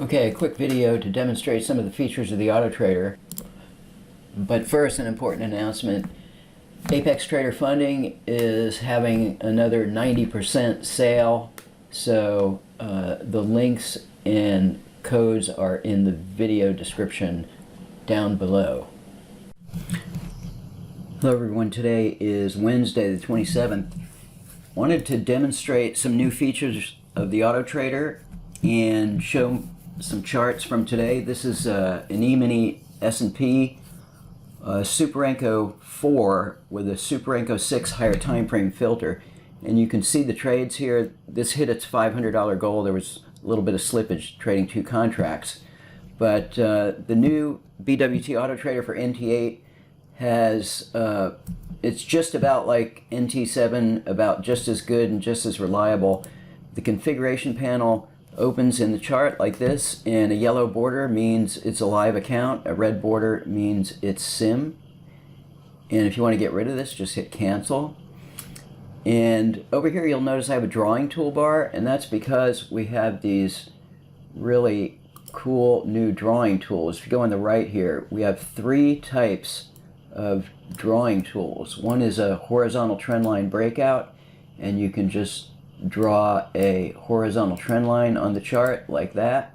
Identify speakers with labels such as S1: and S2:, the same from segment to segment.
S1: Okay, a quick video to demonstrate some of the features of the Auto Trader. But first, an important announcement. Apex Trader Funding is having another 90% sale, so the links and codes are in the video description down below. Hello everyone, today is Wednesday the 27th. Wanted to demonstrate some new features of the Auto Trader and show some charts from today. This is an E-mini S&P Super Enco 4 with a Super Enco 6 higher time frame filter, and you can see the trades here. This hit its $500 goal. There was a little bit of slippage trading two contracts, but the new BWT Auto Trader for NT8 has it's just about like NT7, about just as good and just as reliable. The configuration panel opens in the chart like this, and a yellow border means it's a live account, a red border means it's SIM. And if you want to get rid of this, just hit cancel. And over here you'll notice I have a drawing toolbar, and that's because we have these really cool new drawing tools. If you go on the right here, we have three types of drawing tools. One is a horizontal trend line breakout, and you can just draw a horizontal trend line on the chart like that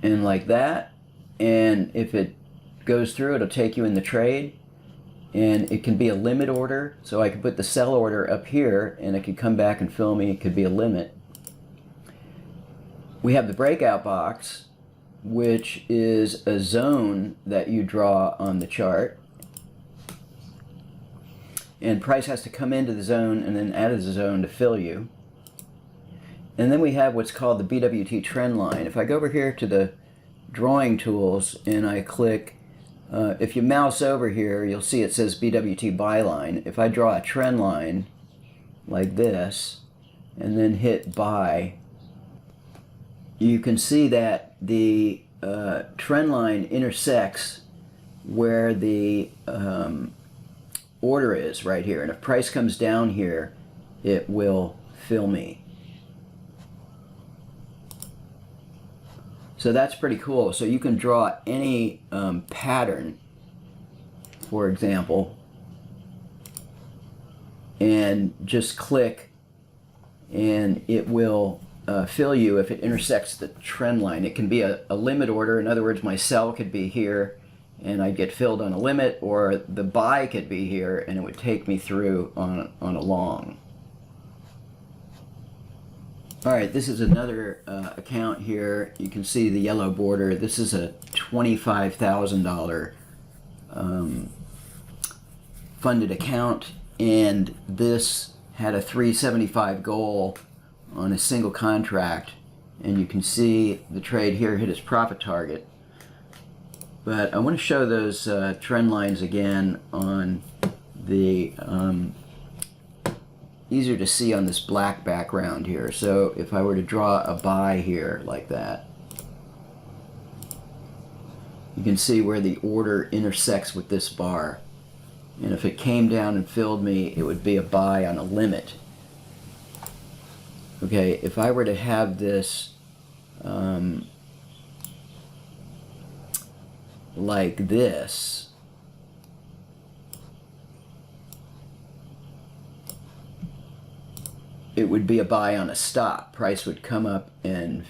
S1: and like that, and if it goes through, it'll take you in the trade. And it can be a limit order, so I can put the sell order up here and it could come back and fill me. It could be a limit. We have the breakout box, which is a zone that you draw on the chart, and price has to come into the zone and then out of the zone to fill you. And then we have what's called the BWT trend line. If I go over here to the drawing tools and I click, if you mouse over here, you'll see it says BWT byline. If I draw a trend line like this and then hit buy, you can see that the trend line intersects where the order is right here, and if price comes down here, it will fill me. So that's pretty cool. So you can draw any pattern, for example, and just click and it will fill you if it intersects the trend line. It can be a limit order. In other words, my sell could be here and I'd get filled on a limit, or the buy could be here and it would take me through on a long. Alright, this is another account here. You can see the yellow border. This is a $25,000 funded account, and this had a 375 goal on a single contract, and you can see the trade here hit its profit target. But I want to show those trend lines again on the easier to see on this black background here. So if I were to draw a buy here like that, you can see where the order intersects with this bar, and if it came down and filled me, it would be a buy on a limit. Okay, if I were to have this like this, it would be a buy on a stop. Price would come up and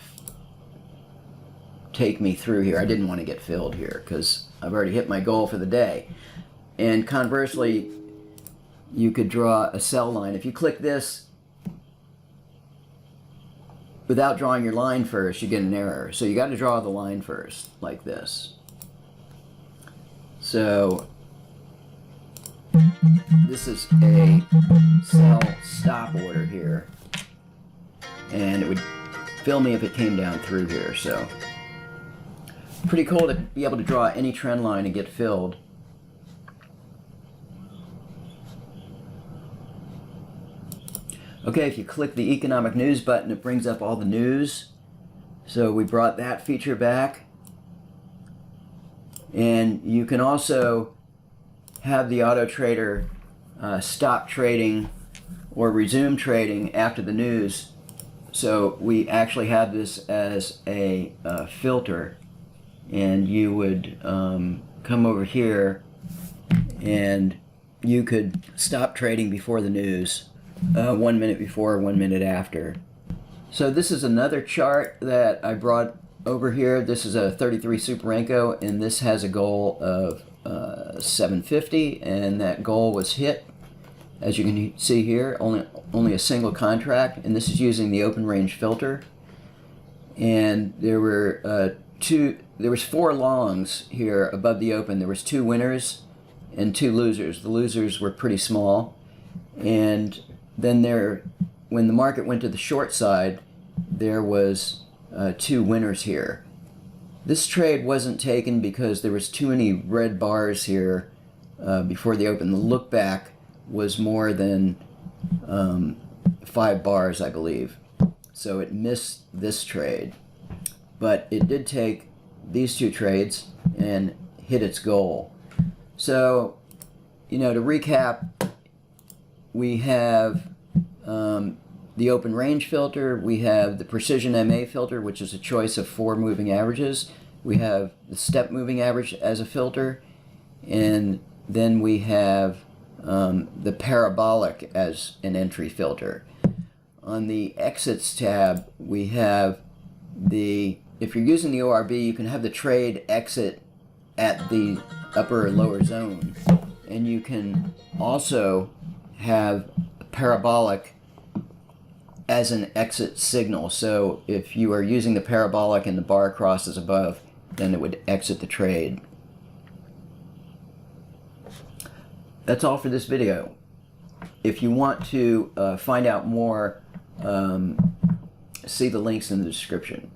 S1: take me through here. I didn't want to get filled here because I've already hit my goal for the day. And conversely, you could draw a sell line. If you click this without drawing your line first, you get an error. So you got to draw the line first, like this. So this is a sell stop order here, and it would fill me if it came down through here. So pretty cool to be able to draw any trend line and get filled. Okay, if you click the economic news button, it brings up all the news. So we brought that feature back. And you can also have the Auto Trader stop trading or resume trading after the news. So we actually have this as a filter, and you would come over here and you could stop trading before the news, 1 minute before, 1 minute after. So this is another chart that I brought over here. This is a 33 Superenco, and this has a goal of 750, and that goal was hit. As you can see here, only a single contract, and this is using the open range filter. And there were there was 4 longs here above the open. There was 2 winners and 2 losers. The losers were pretty small, and then when the market went to the short side, there was 2 winners here. This trade wasn't taken because there was too many red bars here before the open. The look back was more than 5 bars, I believe. So it missed this trade. But it did take these 2 trades and hit its goal. So, to recap, we have the open range filter, we have the precision MA filter, which is a choice of 4 moving averages. We have the step moving average as a filter, and then we have the parabolic as an entry filter. On the exits tab, we have if you're using the ORB, you can have the trade exit at the upper or lower zone, and you can also have parabolic as an exit signal. So if you are using the parabolic and the bar crosses above, then it would exit the trade. That's all for this video. If you want to find out more, see the links in the description.